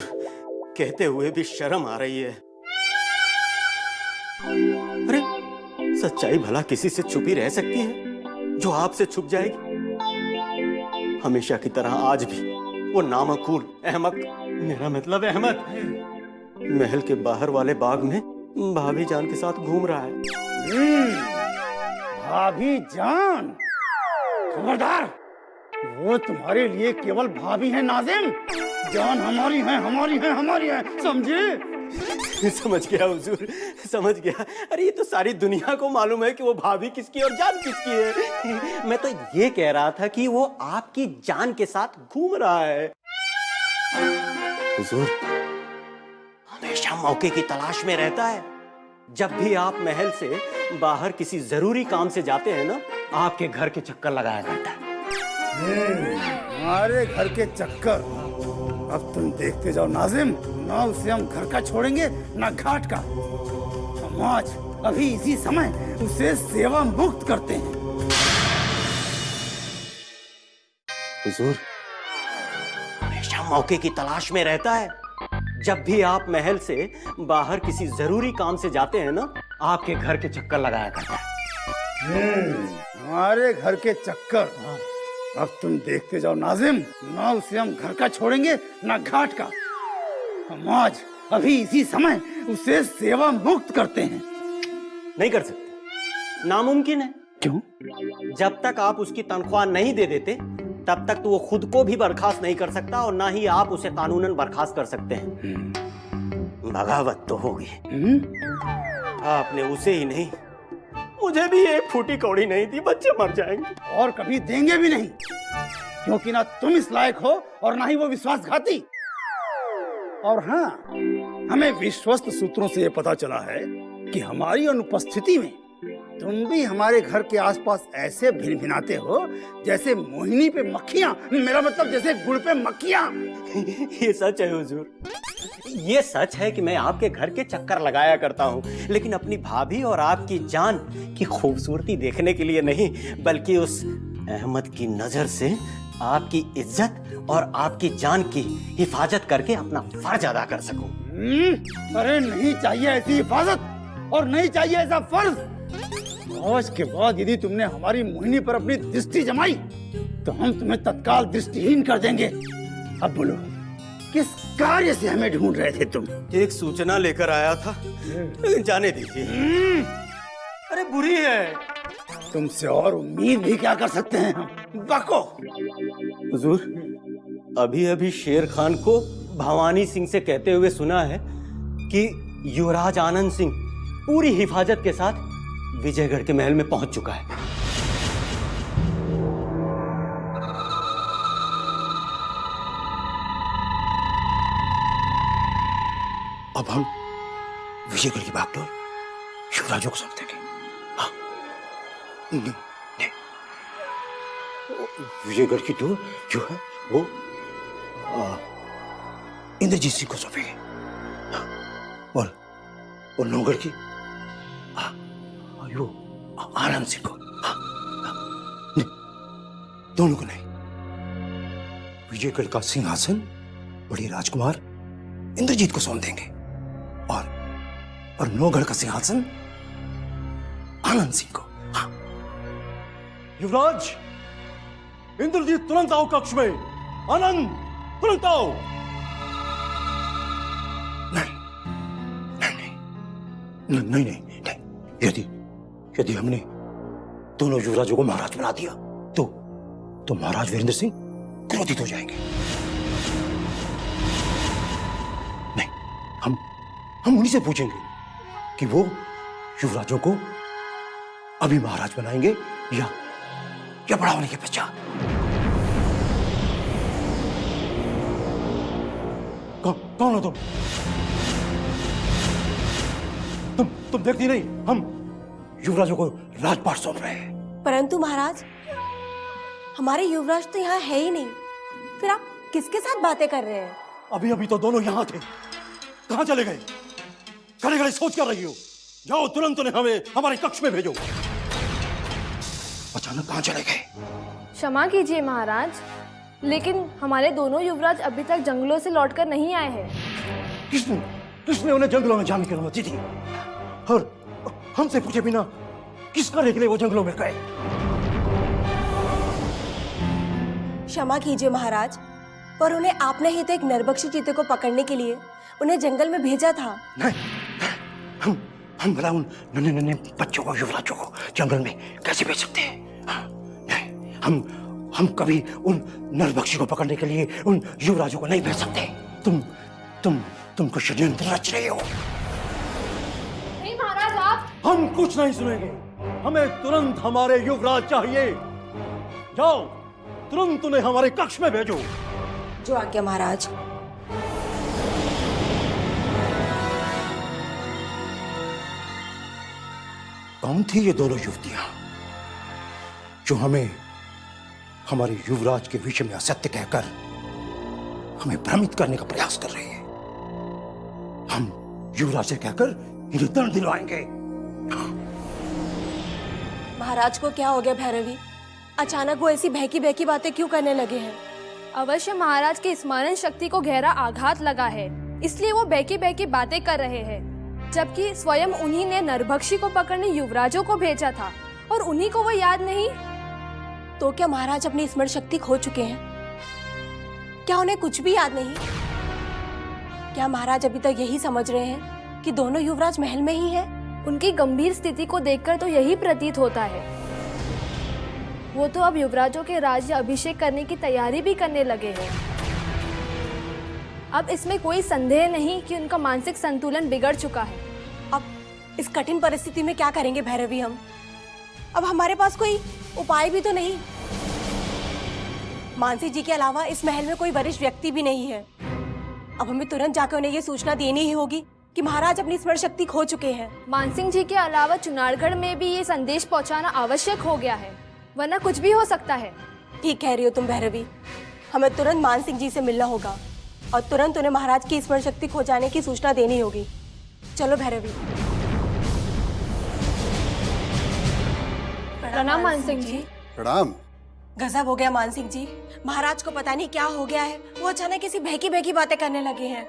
कहते हुए भी शर्म आ रही है। अरे सच्चाई भला किसी से छुपी रह सकती है जो आपसे छुप जाएगी? हमेशा की तरह आज भी वो नामकूल अहमक, मेरा मतलब अहमद, महल के बाहर वाले बाग में भाभी जान के साथ घूम रहा है। भाभी जान? खबरदार, वो तुम्हारे लिए केवल भाभी है नाजिम। जान हमारी है, हमारी है, हमारी है, समझे? समझ गया हुजूर, समझ गया। अरे ये तो सारी दुनिया को मालूम है कि वो भाभी किसकी और जान किसकी है। मैं तो ये कह रहा था कि वो आपकी जान के साथ घूम रहा है। हुजूर हमेशा मौके की तलाश में रहता है। जब भी आप महल से बाहर किसी जरूरी काम से जाते हैं ना, आपके घर के चक्कर लगाया करता है। हमारे घर के चक्कर? अब तुम देखते जाओ नाजिम, ना उसे हम घर का छोड़ेंगे ना घाट का। हम आज अभी इसी समय उसे सेवा मुक्त करते हैं। हुजूर हमेशा मौके की तलाश में रहता है। जब भी आप महल से बाहर किसी जरूरी काम से जाते हैं ना, आपके घर के चक्कर लगाया करता है। हमारे घर के चक्कर? अब तुम देखते जाओ नाजिम, ना उसे हम घर का छोड़ेंगे ना घाट का। हम आज अभी इसी समय उसे सेवा मुक्त करते हैं। नहीं कर सकते, नामुमकिन है। क्यों? जब तक आप उसकी तनख्वाह नहीं दे देते तब तक तो वो खुद को भी बर्खास्त नहीं कर सकता और ना ही आप उसे कानूनन बर्खास्त कर सकते हैं। बगावत तो होगी। आपने उसे ही नहीं, मुझे भी एक फूटी कौड़ी नहीं दी, बच्चे मर जाएंगे। और कभी देंगे भी नहीं, क्योंकि ना तुम इस लायक हो और ना ही वो विश्वासघाती। और हाँ, हमें विश्वस्त सूत्रों से ये पता चला है कि हमारी अनुपस्थिति में तुम भी हमारे घर के आसपास ऐसे भिनभिनाते हो जैसे मोहिनी पे मक्खियां, मेरा मतलब जैसे गुड़ पे मक्खियां। ये सच है हुजूर, ये सच है कि मैं आपके घर के चक्कर लगाया करता हूँ, लेकिन अपनी भाभी और आपकी जान की खूबसूरती देखने के लिए नहीं, बल्कि उस अहमद की नजर से आपकी इज्जत और आपकी जान की हिफाजत करके अपना फर्ज अदा कर सकूं। अरे नहीं चाहिए ऐसी हिफाजत और नहीं चाहिए ऐसा फर्ज। आज के बाद यदि तुमने हमारी मोहिनी पर अपनी दृष्टि जमाई तो हम तुम्हें तत्काल दृष्टिहीन कर देंगे। अब बोलो, किस कार्य से हमें ढूंढ रहे थे तुम? एक सूचना लेकर आया था, लेकिन जाने दीजिए। अरे बुरी है। तुमसे और उम्मीद भी क्या कर सकते हैं हम? बको। हुजूर अभी अभी शेर खान को भवानी सिंह से कहते हुए सुना है कि युवराज आनंद सिंह पूरी हिफाजत के साथ विजयगढ़ के महल में पहुंच चुका है। अब हम विजयगढ़ की बागडोर युवराजों को सौंप देंगे। हाँ, नहीं, नहीं। विजयगढ़ की डोर जो है वो इंद्रजीत सिंह को सौंपेंगे। और नौगढ़ की आनंद सिंह को। नहीं, दोनों को नहीं। विजयगढ़ का सिंहासन बड़े राजकुमार इंद्रजीत को सौंप देंगे और नौगढ़ का सिंहासन आनंद सिंह को। हाँ। युवराज, इंद्रजीत तुरंत आओ कक्ष में। आनंद तुरंत आओ। नहीं। यदि हमने दोनों युवराजों को महाराज बना दिया तो महाराज वीरेंद्र सिंह क्रोधित हो जाएंगे। नहीं, हम उन्हीं से पूछेंगे कि वो युवराजों को अभी महाराज बनाएंगे या बड़ा होने के पश्चात। कौन हो तुम देखती नहीं, हम युवराजों को राजपाट सौंप रहे हैं। परंतु महाराज, हमारे युवराज तो यहाँ है ही नहीं, फिर आप किसके साथ बातें कर रहे हैं? अभी तो दोनों यहाँ थे, कहाँ चले गए? खड़े खड़े सोच कर रही हो? जाओ तुरंत उन्हें हमें हमारे कक्ष में भेजो। अचानक कहाँ चले गए? क्षमा कीजिए महाराज, लेकिन हमारे दोनों युवराज अभी तक जंगलों से लौटकर नहीं आए हैं। किसने उन्हें जंगलों में जाने की अनुमति दी? और हमसे पूछे बिना किस कार्य के लिए वो जंगलों में गए? क्षमा कीजिए महाराज, पर उन्हें आपने ही तो एक नरभक्षी चीते को पकड़ने के लिए उन्हें जंगल में भेजा था। नहीं, हम भला उन नन्हे नन्हे बच्चों को, युवराजों को जंगल में कैसे भेज सकते हैं? नहीं, हम कभी उन नरभक्षी को पकड़ने के लिए उन युवराजों को नहीं भेज सकते। तुम कुछ षड्यंत्र रच रहे हो। नहीं महाराज, आप। हम कुछ नहीं सुनेंगे। हमें तुरंत हमारे युवराज चाहिए। जाओ, तुरंत उन्हें हमारे कक्ष में भेजो। जो आज्ञा महाराज। कौन थी ये दोनों युवतियां जो हमें हमारे युवराज के विषय में असत्य कहकर हमें भ्रमित करने का प्रयास कर रही है? हम युवराज से कहकर इन्हें दंड दिलवाएंगे। महाराज को क्या हो गया भैरवी? अचानक वो ऐसी बहकी बहकी बातें क्यों करने लगे हैं? अवश्य महाराज की स्मरण शक्ति को गहरा आघात लगा है, इसलिए वो बहकी बहकी बातें कर रहे हैं। जबकि स्वयं उन्हीं ने नरभक्षी को पकड़ने युवराजों को भेजा था और उन्हीं को वो याद नहीं। तो क्या महाराज अपनी स्मरण शक्ति खो चुके हैं? क्या उन्हें कुछ भी याद नहीं? क्या महाराज अभी तक यही समझ रहे हैं कि दोनों युवराज महल में ही हैं? उनकी गंभीर स्थिति को देखकर तो यही प्रतीत होता है। वो तो अब युवराजों के राज्य अभिषेक करने की तैयारी भी करने लगे हैं। अब इसमें कोई संदेह नहीं कि उनका मानसिक संतुलन बिगड़ चुका है। अब इस कठिन परिस्थिति में क्या करेंगे भैरवी हम? अब हमारे पास कोई उपाय भी तो नहीं। मानसी जी के अलावा इस महल में कोई वरिष्ठ व्यक्ति भी नहीं है। अब हमें तुरंत जाकर उन्हें ये सूचना देनी ही होगी कि महाराज अपनी स्मरण शक्ति खो चुके हैं। मानसिंह जी के अलावा चुनारगढ़ में भी ये संदेश पहुंचाना आवश्यक हो गया है, वरना कुछ भी हो सकता है। ठीक कह रही हो तुम भैरवी। हमें तुरंत मानसिंह जी से मिलना होगा और तुरंत उन्हें महाराज की स्मरण शक्ति खो जाने की सूचना देनी होगी। चलो भैरवी। प्रणाम मानसिंह जी। प्रणाम। गजब हो गया मानसिंह जी, महाराज को पता नहीं क्या हो गया है। वो अचानक किसी बहकी बहकी बातें करने लगे हैं।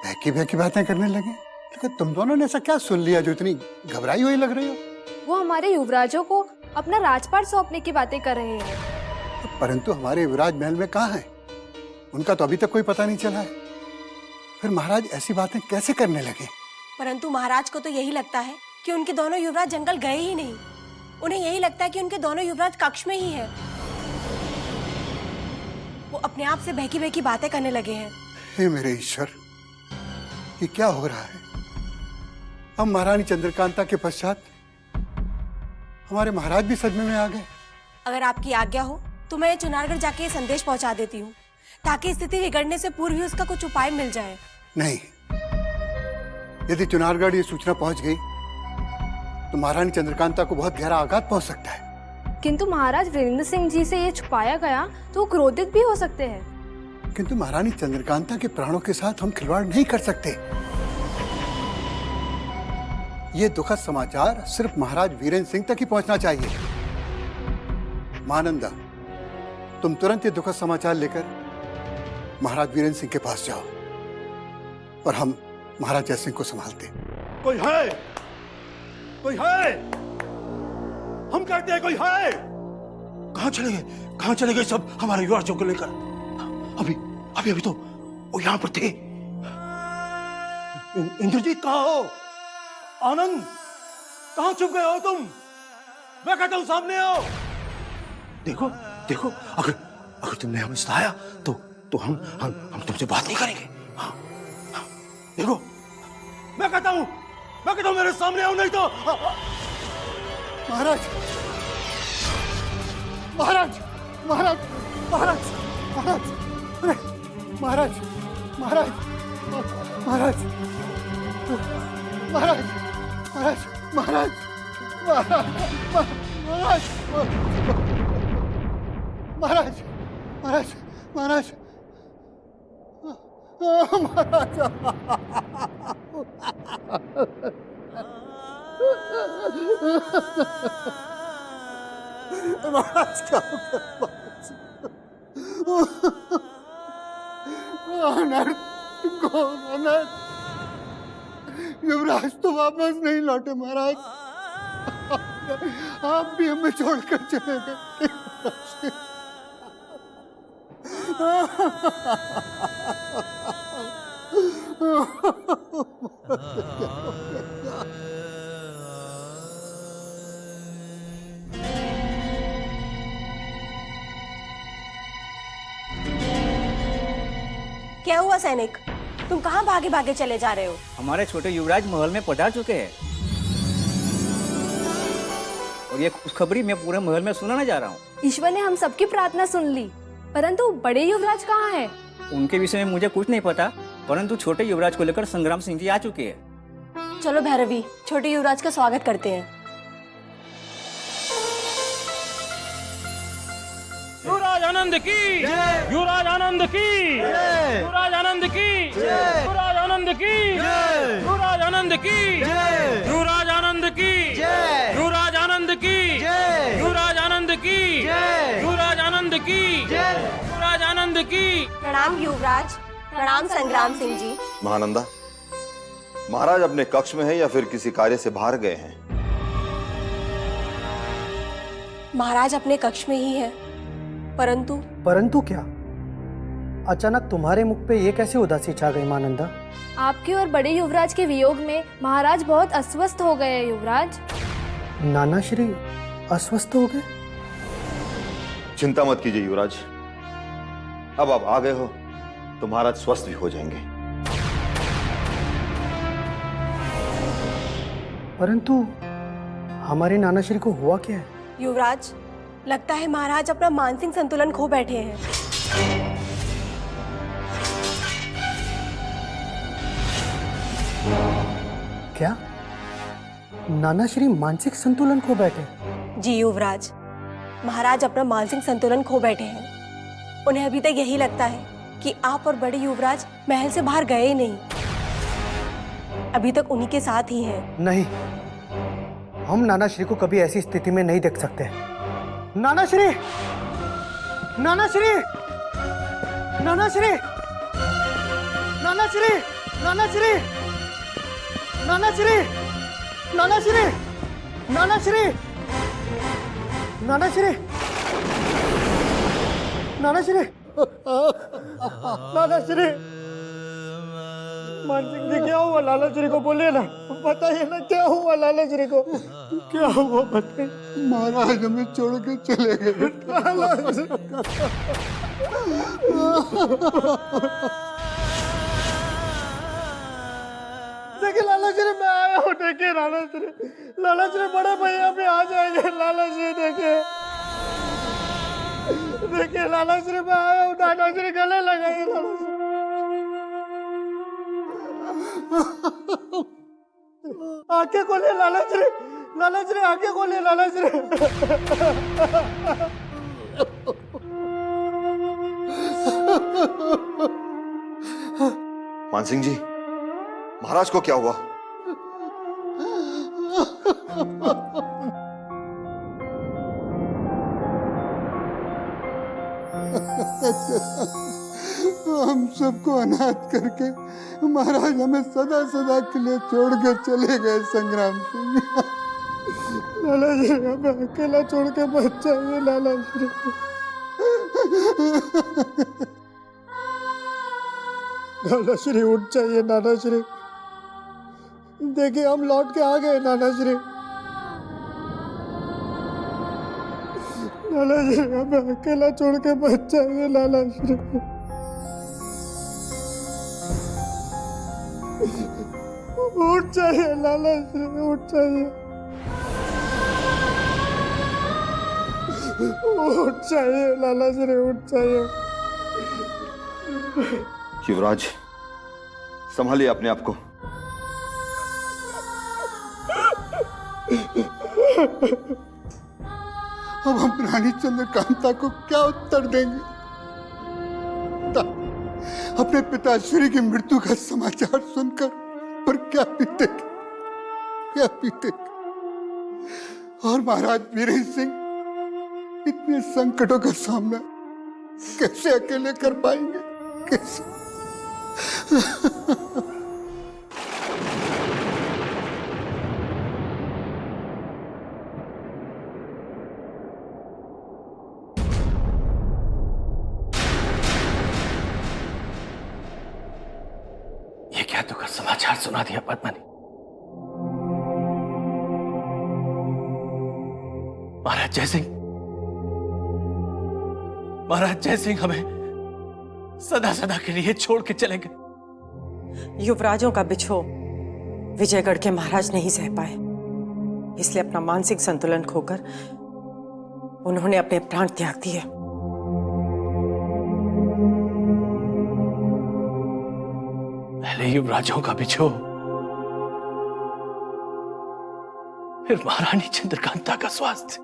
बहकी बहकी बातें करने लगे? लेकिन तुम दोनों ने ऐसा क्या सुन लिया जो इतनी घबराई हुई लग रही हो? वो हमारे युवराजों को अपना राजपाट सौंपने की बातें कर रहे हैं। परंतु हमारे युवराज महल में कहाँ हैं? उनका तो अभी तक कोई पता नहीं चला है। फिर महाराज ऐसी बातें कैसे करने लगे? परंतु महाराज को तो यही लगता है कि उनके दोनों युवराज जंगल गए ही नहीं। उन्हें यही लगता है कि उनके दोनों युवराज कक्ष में ही है। वो अपने आप से बहकी बहकी बातें करने लगे हैं। हे मेरे ईश्वर, ये क्या हो रहा है? हम महारानी चंद्रकांता के पश्चात हमारे महाराज भी सदमे में आ गए। अगर आपकी आज्ञा हो तो मैं चुनारगढ़ जाके ये संदेश पहुंचा देती हूँ, ताकि स्थिति बिगड़ने से पूर्व ही उसका कुछ उपाय मिल जाए। नहीं, यदि चुनारगढ़ ये सूचना पहुंच गई तो महारानी चंद्रकांता को बहुत गहरा आघात पहुंच सकता है। किंतु महाराज वीरेंद्र सिंह जी से ये छुपाया गया तो वो क्रोधित भी हो सकते हैं। किंतु महारानी चंद्रकांता के प्राणों के साथ हम खिलवाड़ नहीं कर सकते। ये दुखद समाचार सिर्फ महाराज वीरेंद्र सिंह तक ही पहुंचना चाहिए। मानंदा, तुम तुरंत ये दुखद समाचार लेकर महाराज वीरेंद्र सिंह के पास जाओ और हम महाराज जय सिंह को संभालते। कोई है? कोई है? हम कहते हैं कोई है? कहां चले गए? कहां चले गए सब हमारे युवराजों को लेकर? अभी तो वो यहां पर थे। इंद्रजीत कहां हो? आनंद, कहां छुप गए हो तुम? मैं कहता हूं सामने आओ। देखो देखो, अगर तुमने हमें सताया तो हम तुमसे बात नहीं करेंगे। हाँ, देखो, मैं कहता हूं मेरे सामने आओ, नहीं तो महाराज, महाराज, महाराज, महाराज, महाराज, अरे महाराज, महाराज, महाराज, महाराज, महाराज, महाराज, महाराज, महाराज, महाराज, महाराज, महाराज, क्या हो गया? अनंत, युवराज तो वापस नहीं लौटे महाराज। आप भी हमें छोड़कर चले गए। क्या हुआ सैनिक, तुम कहाँ भागे भागे चले जा रहे हो? हमारे छोटे युवराज महल में पधार चुके हैं और ये खुशखबरी मैं पूरे महल में सुनाने जा रहा हूँ। ईश्वर ने हम सबकी प्रार्थना सुन ली, परंतु बड़े युवराज कहाँ हैं? उनके विषय में मुझे कुछ नहीं पता, परंतु छोटे युवराज को लेकर संग्राम सिंह जी आ चुके हैं। चलो भैरवी, छोटे युवराज का स्वागत करते हैं। युवराज आनंद की, युवराज आनंद की, युवराज आनंद की, युवराज आनंद की, युवराज आनंद की, युवराज आनंद की, युवराज आनंद की, युवराज आनंद की, युवराज आनंद की, युवराज आनंद की। प्रणाम युवराज, प्रणाम संग्राम सिंह जी। महानंदा, महाराज अपने कक्ष में है या फिर किसी कार्य से बाहर गए हैं? महाराज अपने कक्ष में ही है, परंतु क्या? अचानक तुम्हारे मुख पे ये कैसे उदासी छा गई महानंदा? आपके और बड़े युवराज के वियोग में महाराज बहुत अस्वस्थ हो गए हैं युवराज। नाना श्री अस्वस्थ हो गए? चिंता मत कीजिए युवराज, अब आप आ गए हो तो महाराज स्वस्थ भी हो जाएंगे। परंतु हमारे नाना श्री को हुआ क्या है? युवराज, लगता है महाराज अपना मानसिक संतुलन खो बैठे हैं। क्या नाना श्री मानसिक संतुलन खो बैठे? जी युवराज, महाराज अपना मानसिक संतुलन खो बैठे हैं। उन्हें अभी तक यही लगता है कि आप और बड़े युवराज महल से बाहर गए ही नहीं, अभी तक उन्हीं के साथ ही हैं। नहीं, हम नाना श्री को कभी ऐसी स्थिति में नहीं देख सकते। नाना श्री, नाना श्री, नाना श्री, नाना श्री, नाना श्री, नाना श्री, नाना श्री, नाना श्री, नाना श्री, नाना श्री, नाना श्री। मान सिंह जी, क्या हुआ लाला श्री को? बोलिए ना, बताइए ना क्या हुआ लाला श्री को? क्या हुआ बताइए। महाराज हमें छोड़ के चले गए। देखिए लाला श्री, मैं आया हूँ। देखिए लाला श्री बड़े भैया भी आ जाएंगे। लाला श्री देखिए लाला श्री, मैं आया हूँ। नाना श्री गले लगाइए लाला श्री। आंखें खोलिए लाला श्री, आंखें खोलिए लाला श्री। मानसिंह जी, महाराज को क्या हुआ? हम सबको अनाथ करके महाराज हमें सदा सदा के लिए छोड़ कर चले गए संग्राम सिंह। लाला श्री, हमें अकेला छोड़ के मत जाइए लाला श्री। नाना श्री उठ जाइए नाना श्री। देखिए हम लौट के आ गए नाना श्री। लाला श्री, हमें अकेला छोड़ के मत जाइए लाला श्री। उठ जाइए लाला श्री, उठ जाइए, उठ जाइए लाला श्री, उठ जाइए। युवराज, संभालिए अपने आप को। अब हम रानी चंद्रकांता को क्या उत्तर देंगे? अपने पिताश्री की मृत्यु का समाचार सुनकर पर क्या बीतेगा, क्या बीतेगा? और महाराज वीरेंद्र सिंह इतने संकटों का सामना कैसे अकेले कर पाएंगे? कैसे? ये क्या दुखद समाचार सुना दिया पद्मनी? महाराज जयसिंह हमें सदा सदा के लिए छोड़ के चले गए। युवराजों का बिछोह विजयगढ़ के महाराज नहीं सह पाए, इसलिए अपना मानसिक संतुलन खोकर उन्होंने अपने प्राण त्याग दिए। पहले युवराजों का बिछोह, फिर महारानी चंद्रकांता का स्वास्थ्य,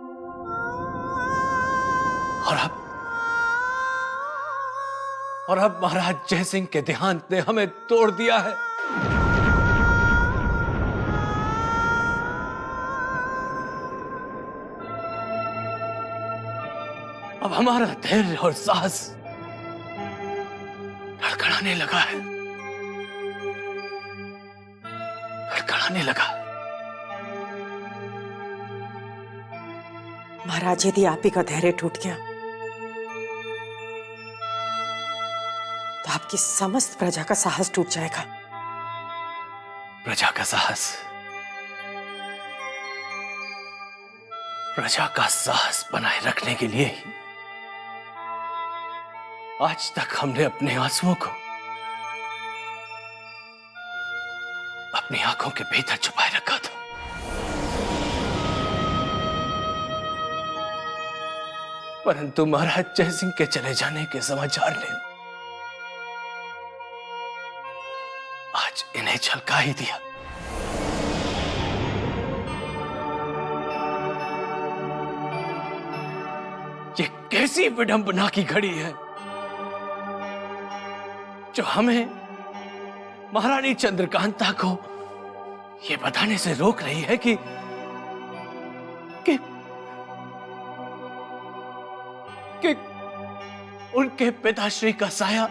और अब महाराज जयसिंह के देहांत ने हमें तोड़ दिया है। अब हमारा धैर्य और साहस लड़खड़ाने लगा है, लड़खड़ाने लगा। महाराज, यदि आप ही का धैर्य टूट गया तो आपकी समस्त प्रजा का साहस टूट जाएगा। प्रजा का साहस, प्रजा का साहस बनाए रखने के लिए ही आज तक हमने अपने आंसुओं को अपनी आंखों के भीतर छुपाए रखा था। परंतु महाराज जयसिंह के चले जाने के समाचार ने आज इन्हें झलका ही दिया। ये कैसी विडंबना की घड़ी है जो हमें महारानी चंद्रकांता को ये बताने से रोक रही है कि उनके पिताश्री का साया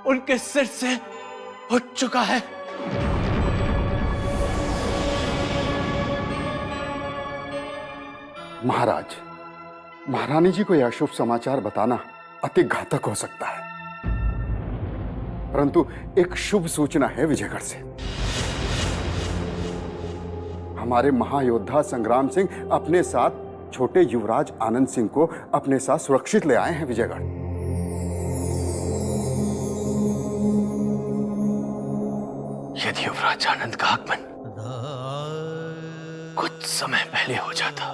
उनके सिर से उठ चुका है। महाराज, महारानी जी को यह शुभ समाचार बताना अति घातक हो सकता है, परंतु एक शुभ सूचना है विजयगढ़ से। हमारे महायोद्धा संग्राम सिंह अपने साथ छोटे युवराज आनंद सिंह को अपने साथ सुरक्षित ले आए हैं विजयगढ़। यदि युवराज आनंद का आगमन कुछ समय पहले हो जाता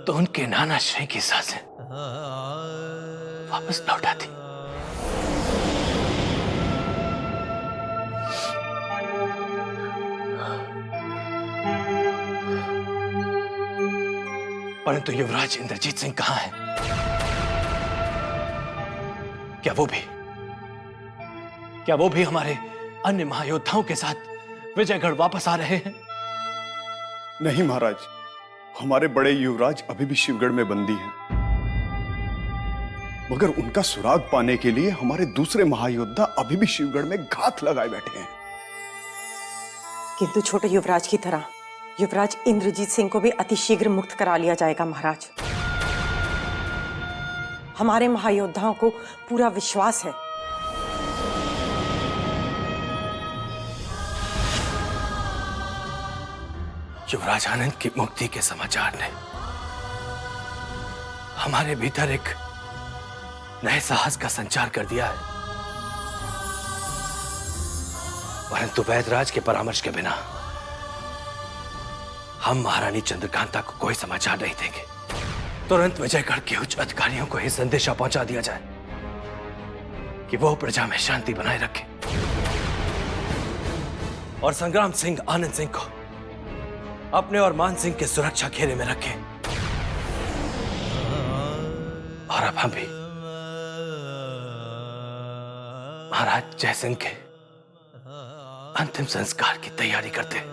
तो उनके नाना श्री की सांसें वापस लौट आती। परंतु युवराज इंद्रजीत सिंह कहां है? क्या वो भी हमारे अन्य महायोद्धाओं के साथ विजयगढ़ वापस आ रहे हैं? नहीं महाराज, हमारे बड़े युवराज अभी भी शिवगढ़ में बंदी हैं, मगर उनका सुराग पाने के लिए हमारे दूसरे महायोद्धा अभी भी शिवगढ़ में घात लगाए बैठे हैं। किंतु छोटे युवराज की तरह युवराज इंद्रजीत सिंह को भी अतिशीघ्र मुक्त करा लिया जाएगा महाराज। हमारे महायोद्धाओं को पूरा विश्वास है युवराज आनंद की मुक्ति के समाचार ने हमारे भीतर एक नए साहस का संचार कर दिया है, परंतु वैदराज के परामर्श के बिना हम महारानी चंद्रकांता को कोई समाचार नहीं देंगे। तुरंत विजयगढ़ के उच्च अधिकारियों को यह संदेशा पहुंचा दिया जाए कि वो प्रजा में शांति बनाए रखे और संग्राम सिंह आनंद सिंह को अपने और मान सिंह के सुरक्षा घेरे में रखें। और अब हम भी महाराज जयसिंह के अंतिम संस्कार की तैयारी करते हैं।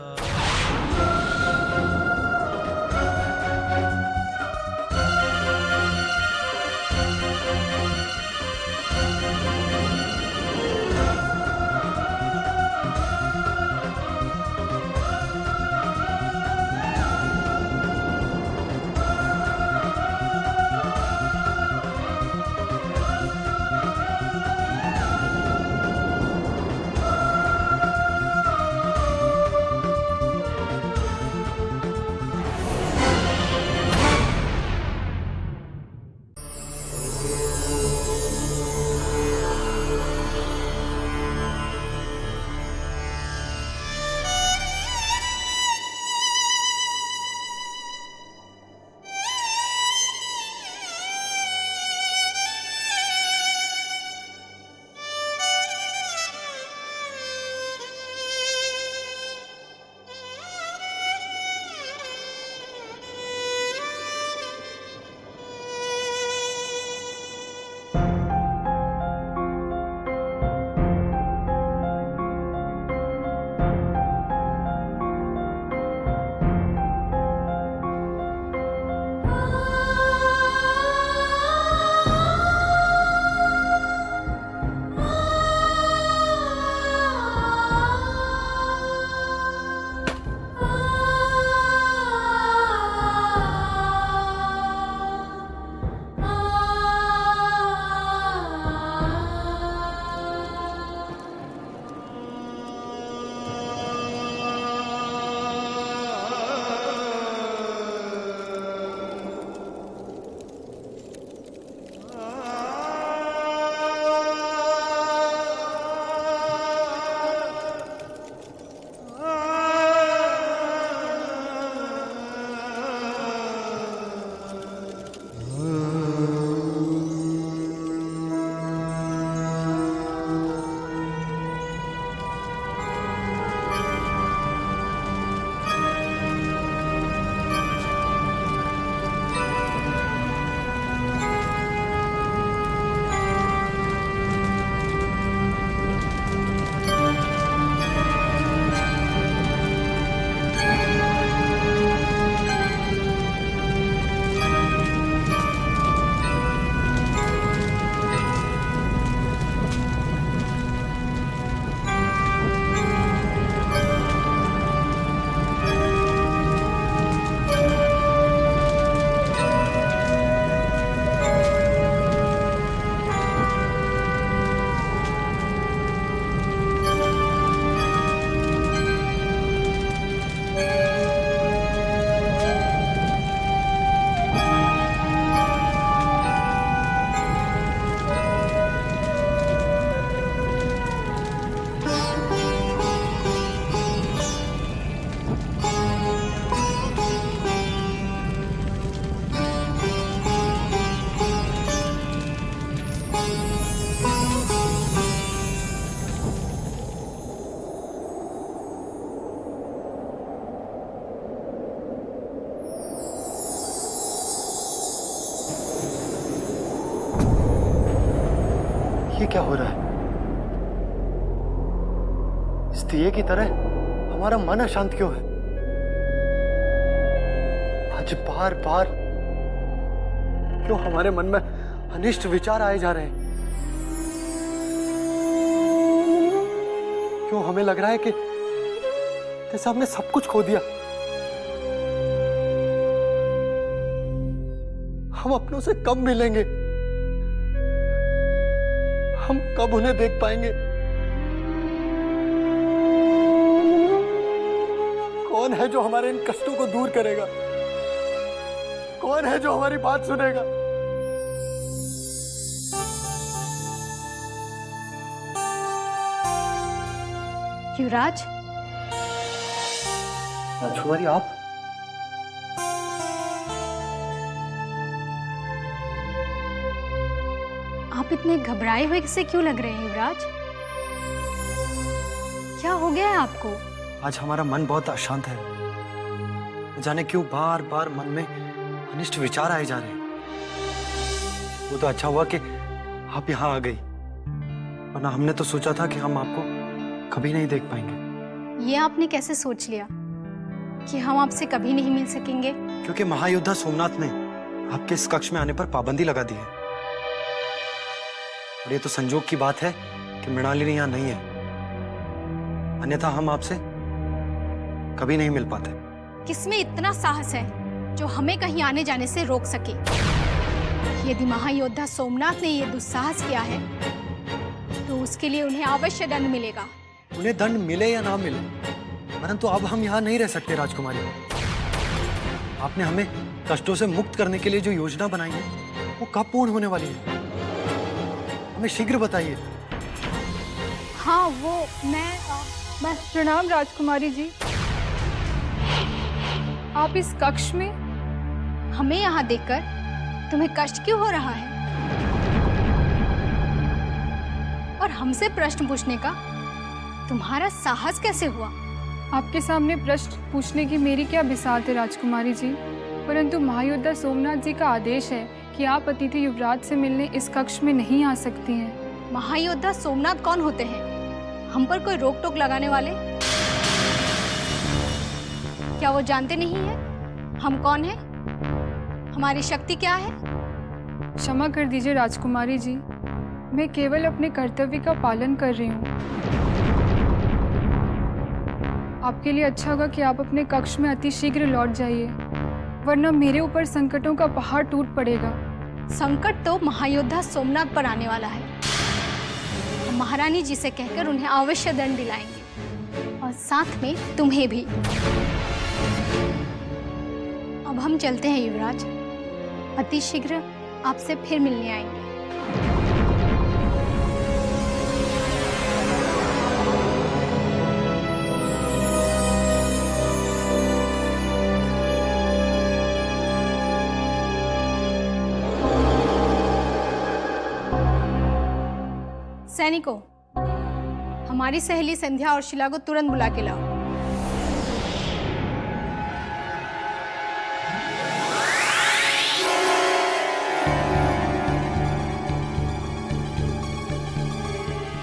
क्या हो रहा है? इस दिए की तरह हमारा मन अशांत क्यों है? आज बार बार क्यों हमारे मन में अनिष्ट विचार आए जा रहे हैं? क्यों हमें लग रहा है कि जैसे हमने सब कुछ खो दिया? हम अपनों से कब मिलेंगे? हम कब उन्हें देख पाएंगे? कौन है जो हमारे इन कष्टों को दूर करेगा? कौन है जो हमारी बात सुनेगा? युवराज, राजकुमारी, आप? आप इतने घबराए हुए से क्यों लग रहे हैं युवराज? क्या हो गया है आपको? आज हमारा मन बहुत अशांत है। न जाने क्यों बार बार मन में अनिष्ट विचार आए जा रहे हैं। वो तो अच्छा हुआ कि आप यहाँ आ गई, वरना हमने तो सोचा था कि हम आपको कभी नहीं देख पाएंगे। ये आपने कैसे सोच लिया कि हम आपसे कभी नहीं मिल सकेंगे? क्योंकि महायोद्धा सोमनाथ ने आपके इस कक्ष में आने पर पाबंदी लगा दी है। और ये तो संजोग की बात है कि मृणालिनी यहाँ नहीं है, अन्यथा हम आपसे कभी नहीं मिल पाते। किसमें इतना साहस है जो हमें कहीं आने जाने से रोक सके? यदि महायोद्धा सोमनाथ ने ये दुस्साहस किया है तो उसके लिए उन्हें अवश्य दंड मिलेगा। उन्हें दंड मिले या ना मिले, परंतु अब हम यहाँ नहीं रह सकते राजकुमारी। आपने हमें कष्टों से मुक्त करने के लिए जो योजना बनाई है वो कब पूर्ण होने वाली है? हमें शीघ्र बताइए। हाँ, वो मैं प्रणाम राजकुमारी जी। आप इस कक्ष में? हमें यहाँ देखकर तुम्हें कष्ट क्यों हो रहा है? और हमसे प्रश्न पूछने का तुम्हारा साहस कैसे हुआ? आपके सामने प्रश्न पूछने की मेरी क्या बिसात है राजकुमारी जी, परंतु महायोद्धा सोमनाथ जी का आदेश है कि आप अतिथि युवराज से मिलने इस कक्ष में नहीं आ सकती हैं। महायोद्धा सोमनाथ कौन होते हैं? हम पर कोई रोक टोक लगाने वाले? क्या वो जानते नहीं है हम कौन हैं? हमारी शक्ति क्या है? क्षमा कर दीजिए राजकुमारी जी, मैं केवल अपने कर्तव्य का पालन कर रही हूँ। आपके लिए अच्छा होगा कि आप अपने कक्ष में अति शीघ्र लौट जाइए, वरना मेरे ऊपर संकटों का पहाड़ टूट पड़ेगा। संकट तो महायोद्धा सोमनाथ पर आने वाला है। हम महारानी जी से कहकर उन्हें अवश्य दंड दिलाएंगे और साथ में तुम्हें भी। अब हम चलते हैं युवराज, अति शीघ्र आपसे फिर मिलने आएंगे। सैनिकों, हमारी सहेली संध्या और शिला को तुरंत बुला के लाओ।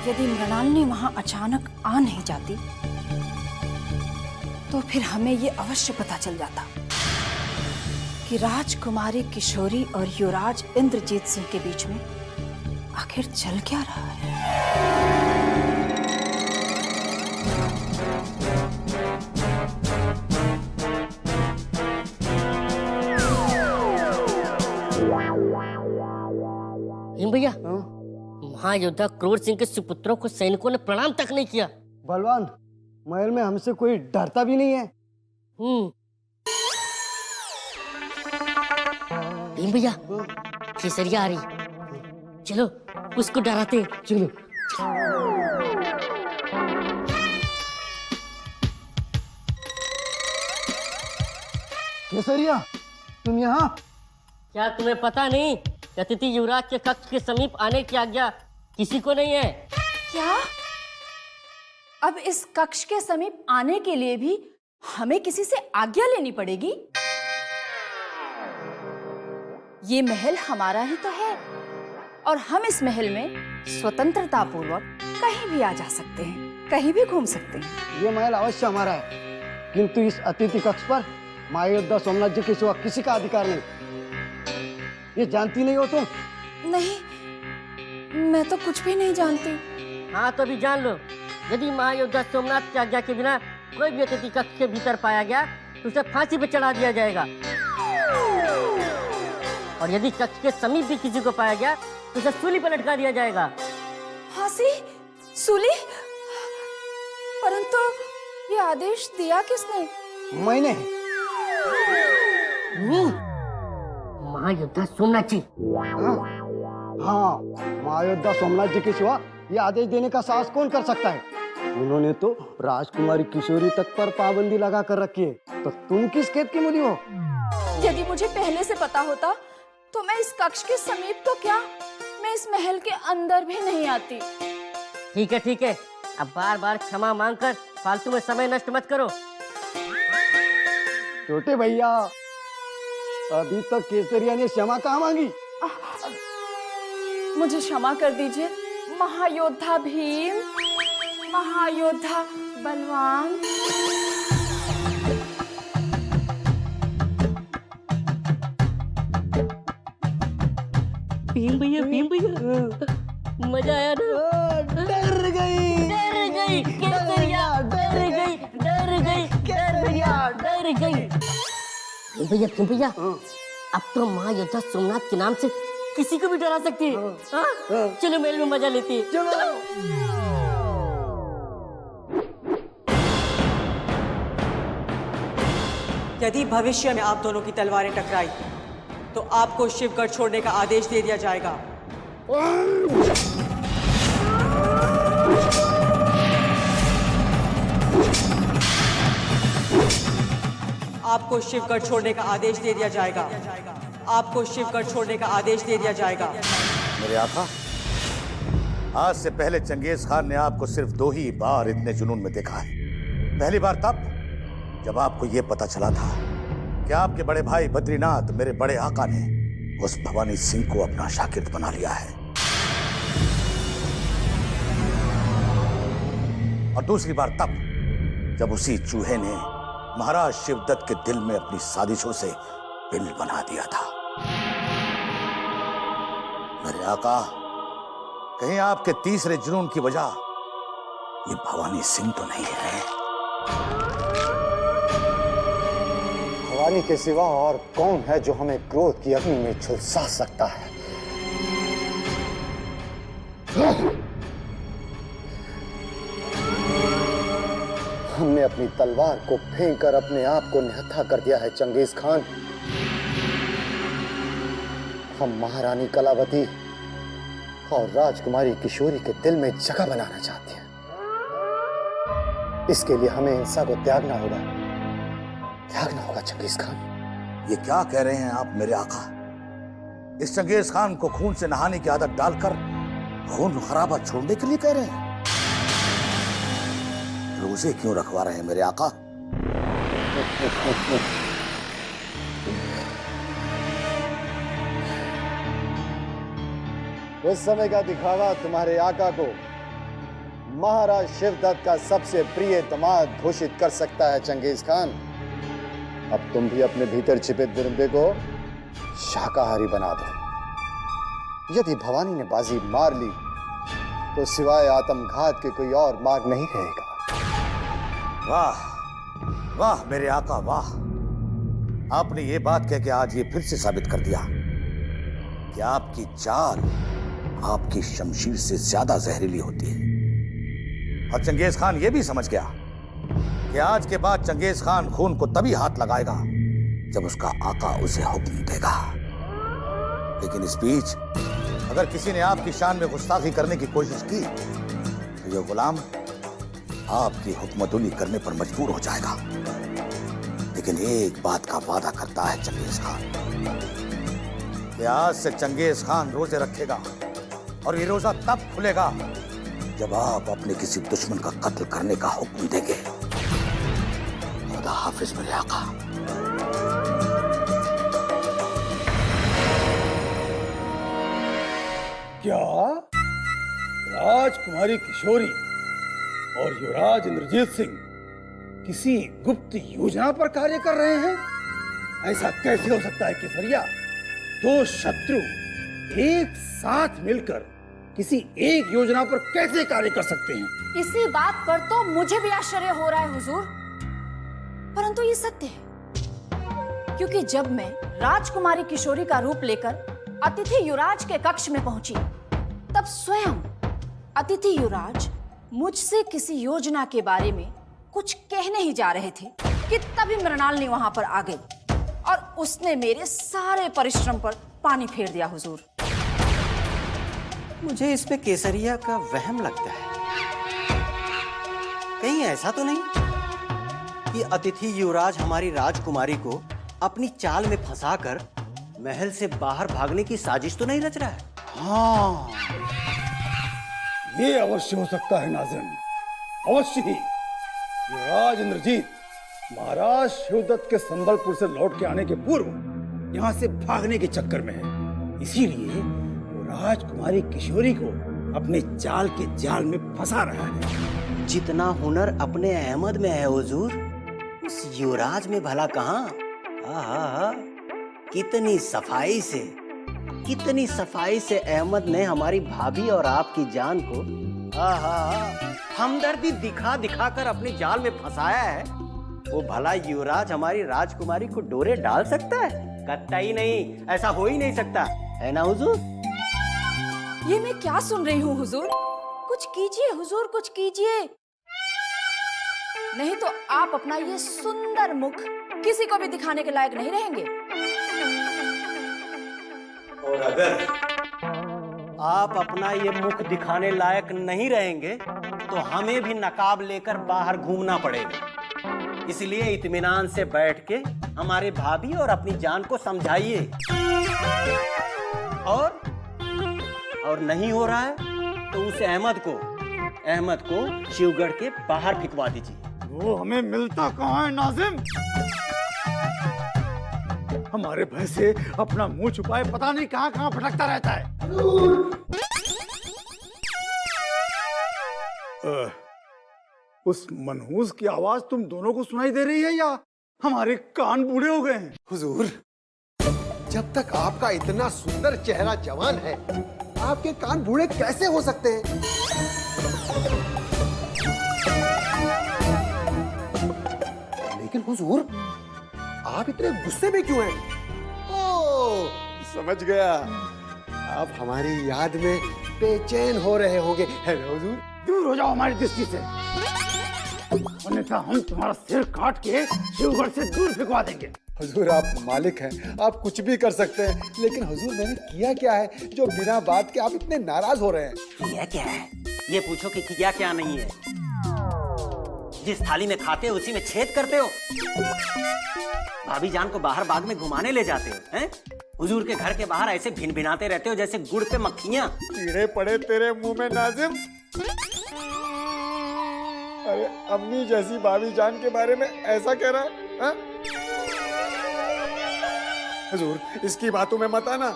यदि मृणालिनी वहां अचानक आ नहीं जाती तो फिर हमें ये अवश्य पता चल जाता कि राजकुमारी किशोरी और युवराज इंद्रजीत सिंह के बीच में आखिर चल क्या रहा है। भैया, महायोद्धा क्रूर सिंह के सुपुत्रों को सैनिकों ने प्रणाम तक नहीं किया। बलवान, महल में हमसे कोई डरता भी नहीं है। भीम भैया, केसरिया आ रही, चलो उसको डराते। चलो। केसरिया, तुम यहाँ? क्या तुम्हें पता नहीं अतिथि युवराज के कक्ष के समीप आने की आज्ञा किसी को नहीं है? क्या? अब इस कक्ष के समीप आने के लिए भी हमें किसी से आज्ञा लेनी पड़ेगी? ये महल हमारा ही तो है और हम इस महल में स्वतंत्रता पूर्वक कहीं भी आ जा सकते हैं, कहीं भी घूम सकते हैं। ये महल अवश्य हमारा है, किंतु इस अतिथि कक्ष पर महायोद्धा सोमनाथ जी के सिवा किसी का अधिकार नहीं। ये जानती नहीं हो तुम? नहीं, मैं तो कुछ भी नहीं जानती। हाँ तो भी जान लो, यदि महायोद्धा सोमनाथ की आज्ञा के बिना कोई भी अतिथि कक्ष के भीतर पाया गया तो उसे फांसी पे चढ़ा दिया जाएगा, और यदि कक्ष के समीप भी किसी को पाया गया तो उसे सूली पर लटका दिया जाएगा। फांसी? सूली? परंतु ये आदेश दिया किसने? मैंने। महायोद्धा सोमनाथ जी। हाँ, महायोद्धा सोमनाथ जी के सिवा ये आदेश देने का साहस कौन कर सकता है? उन्होंने तो राजकुमारी किशोरी तक पर पाबंदी लगा कर रखी है, तो तुम किस खेत की मूली हो? यदि मुझे पहले से पता होता तो मैं इस कक्ष के समीप तो क्या, मैं इस महल के अंदर भी नहीं आती। ठीक है, अब बार बार क्षमा मांगकर फालतू में समय नष्ट मत करो। छोटे भैया, अभी तक केसरिया ने क्षमा कहाँ मांगी? मुझे क्षमा कर दीजिए महायोद्धा भीम, महायोद्धा बलवान। भीम भैया मजा आया ना? डर गई केसरिया, डर गई। भीम भैया अब तो महायोद्धा सोमनाथ के नाम से किसी को भी डरा सकती है। चलो मेल में मजा लेती है। चलो। यदि भविष्य में आप दोनों की तलवारें टकराई तो आपको शिवगढ़ छोड़ने का आदेश दे दिया जाएगा। आपको शिवगढ़ छोड़ने का आदेश दे दिया जाएगा। आपको शिवगढ़ छोड़ने का आदेश दे दिया जाएगा। मेरे आका, आज से पहले चंगेज खान ने आपको सिर्फ 2 ही बार इतने जुनून में देखा है। पहली बार तब जब आपको यह पता चला था कि आपके बड़े भाई बद्रीनाथ, मेरे बड़े आका ने उस भवानी सिंह को अपना शागिर्द बना लिया है, और दूसरी बार तब जब उसी चूहे ने महाराज शिवदत्त के दिल में अपनी साजिशों से पिल बना दिया था। मेरे आका, कहीं आपके तीसरे जुनून की वजह ये भवानी सिंह तो नहीं है? भवानी के सिवा और कौन है जो हमें क्रोध की अग्नि में झुलसा सकता है? हमने अपनी तलवार को फेंक कर अपने आप को निहत्था कर दिया है चंगेज खान। हम महारानी कलावती और राजकुमारी किशोरी के दिल में जगह बनाना चाहते हैं। इसके लिए हमें हिंसा को त्यागना होगा चंगेज खान। ये क्या कह रहे हैं आप मेरे आका? इस चंगेज खान को खून से नहाने की आदत डालकर खून खराबा छोड़ने के लिए कह रहे हैं? रोजे क्यों रखवा रहे हैं मेरे आका? उस समय का दिखावा तुम्हारे आका को महाराज शिवदत्त का सबसे प्रिय दामाद घोषित कर सकता है चंगेज खान। अब तुम भी अपने भीतर छिपे दरिंदे को शाकाहारी बना दो। यदि भवानी ने बाजी मार ली तो सिवाय आत्मघात के कोई और मार्ग नहीं रहेगा। वाह वाह मेरे आका वाह, आपने ये बात कह के आज ये फिर से साबित कर दिया कि आपकी चाल आपकी शमशीर से ज्यादा जहरीली होती है। और चंगेज खान ये भी समझ गया कि आज के बाद चंगेज खान खून को तभी हाथ लगाएगा जब उसका आका उसे हुक्म देगा। लेकिन इस बीच अगर किसी ने आपकी शान में गुस्ताखी करने की कोशिश की तो यह गुलाम आपकी हुक्मतुली करने पर मजबूर हो जाएगा। लेकिन एक बात का वादा करता है चंगेज खान कि आज से चंगेज खान रोजे रखेगा, और ये रोजा तब खुलेगा जब आप अपने किसी दुश्मन का कत्ल करने का हुक्म देंगे। खुदा हाफिज मेरे आका। क्या राजकुमारी किशोरी और युवराज इंद्रजीत सिंह किसी गुप्त योजना पर कार्य कर रहे हैं? ऐसा कैसे हो सकता है केसरिया? दो शत्रु एक साथ मिलकर किसी एक योजना पर कैसे कार्य कर सकते हैं? इसी बात पर तो मुझे भी आश्चर्य हो रहा है हुजूर, परंतु ये सत्य है, क्योंकि जब मैं राजकुमारी किशोरी का रूप लेकर अतिथि युवराज के कक्ष में पहुंची, तब स्वयं अतिथि युवराज मुझसे किसी योजना के बारे में कुछ कहने ही जा रहे थे कि तभी मृणालिनी वहां पर आ गई और उसने मेरे सारे परिश्रम पर पानी फेर दिया हुजूर। मुझे इस पे केसरिया का वहम लगता है। कहीं ऐसा तो नहीं कि अतिथि युवराज हमारी राजकुमारी को अपनी चाल में फंसाकर महल से बाहर भागने की साजिश तो नहीं रच रहा है? हाँ, ये अवश्य हो सकता है नाज़िम, अवश्य ही। युवराज इंद्रजीत महाराज शिवदत्त के संबलपुर से लौट के आने के पूर्व यहाँ से भागने के चक्कर में है, इसीलिए वो राजकुमारी किशोरी को अपने चाल के जाल में फंसा रहा है। जितना हुनर अपने अहमद में है हुजूर, उस युवराज में भला कहाँ? आहा, कितनी सफाई से अहमद ने हमारी भाभी और आपकी जान को हमदर्दी दिखा दिखा कर अपने जाल में फंसाया है। वो भला युवराज हमारी राजकुमारी को डोरे डाल सकता है? कतई नहीं, ऐसा हो ही नहीं सकता, है ना हुजूर? ये मैं क्या सुन रही हूँ हुजूर? कुछ कीजिए हुजूर, कुछ कीजिए, नहीं तो आप अपना ये सुंदर मुख किसी को भी दिखाने के लायक नहीं रहेंगे। और अगर आप अपना ये मुख दिखाने लायक नहीं रहेंगे तो हमें भी नकाब लेकर बाहर घूमना पड़ेगा। इसलिए इत्मीनान से बैठ के हमारे भाभी और अपनी जान को समझाइए। और नहीं हो रहा है तो उस अहमद को शिवगढ़ के बाहर फिकवा दीजिए। वो हमें मिलता कहाँ है नाज़िम? हमारे भय से अपना मुंह छुपाए पता नहीं कहाँ कहाँ भटकता रहता है। उस मनहूस की आवाज तुम दोनों को सुनाई दे रही है या हमारे कान बूढ़े हो गए हैं? हुजूर, जब तक आपका इतना सुंदर चेहरा जवान है, आपके कान बूढ़े कैसे हो सकते हैं? लेकिन हुजूर, आप इतने गुस्से में क्यों हैं? ओह, समझ गया, आप हमारी याद में बेचैन हो रहे होंगे, है ना हुजूर? दूर हो जाओ हमारी दृष्टि से, अन्यथा हम तुम्हारा सिर काट के शिवगढ़ से दूर फिकवा देंगे। हुजूर, आप मालिक हैं, आप कुछ भी कर सकते हैं, लेकिन हुजूर मैंने किया क्या है जो बिना बात के आप इतने नाराज हो रहे हैं? किया क्या है ये पूछो कि किया क्या नहीं है। जिस थाली में खाते हो उसी में छेद करते हो। भाभी जान को बाहर बाग में घुमाने ले जाते हो, हैं? हुजूर के घर के बाहर ऐसे भिन भिनाते रहते हो जैसे गुड़ पे मक्खियां। कीड़े पड़े तेरे मुंह में नाजिम। अरे अम्मी जैसी भाभी जान के बारे में ऐसा कह रहा है? हुजूर, इसकी बातों में मत आना।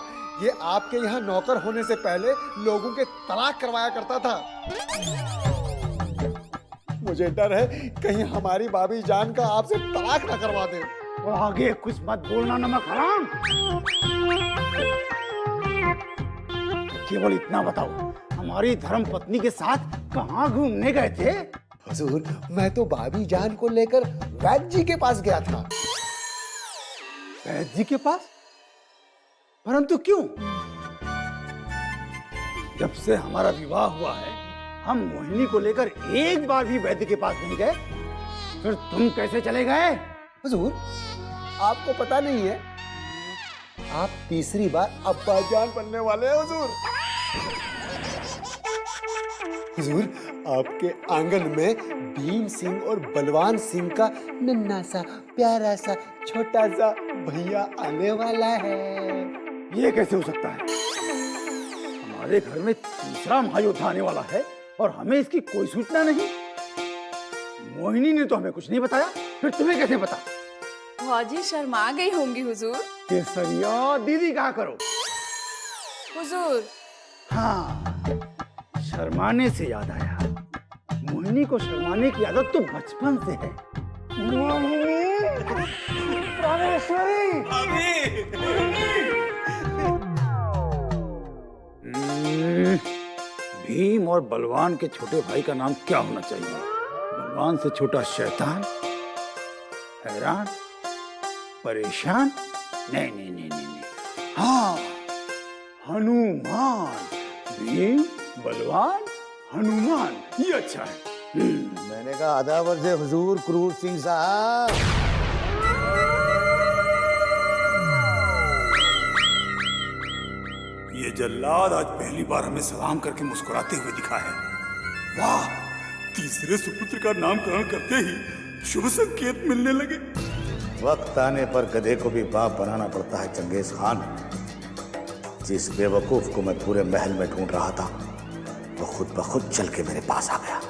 ये आपके यहाँ नौकर होने से पहले लोगों के तलाक करवाया करता था। मुझे डर है कहीं हमारी भाभी जान का आपसे तलाक ना करवा दे। वो आगे कुछ मत बोलना नमक हराम। केवल इतना बताओ, हमारी धर्म पत्नी के साथ कहाँ घूमने गए थे? हुजूर, मैं तो भाभी जान को लेकर वैद्य जी के पास गया था। वैद्य जी के पास? परंतु क्यों? जब से हमारा विवाह हुआ है हम मोहिनी को लेकर एक बार भी वैद्य के पास नहीं गए, फिर तुम कैसे चले गए? हुजूर, आपको पता नहीं है, आप तीसरी बार अब्बा जान बनने वाले हैं हुजूर। हुजूर, आपके आंगन में भीम सिंह और बलवान सिंह का नन्हा सा प्यारा सा छोटा सा भैया आने वाला है। ये कैसे हो सकता है? हमारे घर में तीसरा महायोद्धा आने वाला है और हमें इसकी कोई सूचना नहीं। मोहिनी ने तो हमें कुछ नहीं बताया, फिर तुम्हें कैसे पता? भौजी शर्मा गई होंगी हुजूर। केसरिया, दीदी कहा करो। हुजूर, हाँ, शर्माने से याद आया, मोहिनी को शर्माने की आदत तो बचपन से है। भीम और बलवान के छोटे भाई का नाम क्या होना चाहिए? बलवान से छोटा शैतान, हैरान, परेशान? नहीं नहीं नहीं नहीं नहीं, हाँ, हनुमान। भीम, बलवान, हनुमान, ये अच्छा है। मैंने कहा अदावर से हुजूर क्रूर सिंह साहब। ये जल्लाद आज पहली बार हमें सलाम करके मुस्कुराते हुए दिखा है। वाह, तीसरे सुपुत्र का नामकरण करते ही शुभ संकेत मिलने लगे। वक्त आने पर गधे को भी बाप बनाना पड़ता है चंगेज खान। जिस बेवकूफ को मैं पूरे महल में ढूंढ रहा था वो खुद ब खुद चल के मेरे पास आ गया।